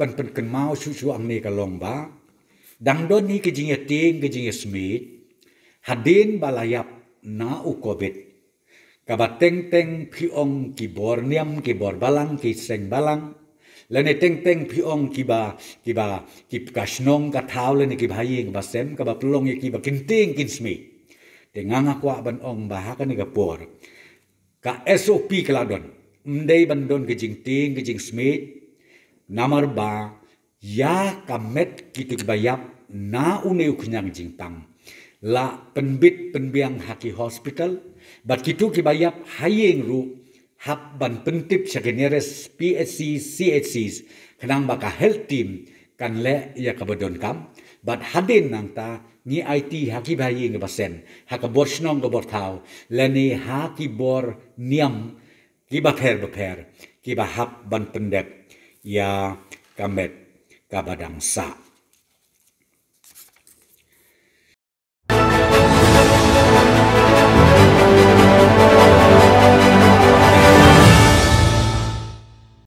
pen mau su ang ni kalong ba dang don ni kejing ting kejing smith hadin balayap na u covid kabateng teng piong kibor niam kibor balang ki seng balang lene teng teng piong kiba kip kasnong ka thau lene ki bhaying basem ka ba pelong ki ba kinting kin smith tenganga kwa ban ong ba ka ni ka por ka SOP keladon ndai bandon kejing ting kejing smith Namar ba ya kamet kitu bayap na uneu kenyang jingtang la penbit penbiang haki hospital bat kitu kibayap hayeng ru hap ban pentip segeneres PHC CHCs kenang baka health team kan le ya kabadon kam bat hadin nang ta ni IT haki bayeng basen haka borsnong go bortau leni haki bor niam kiba per kiba hap ban pendek ya kamet kabadang sa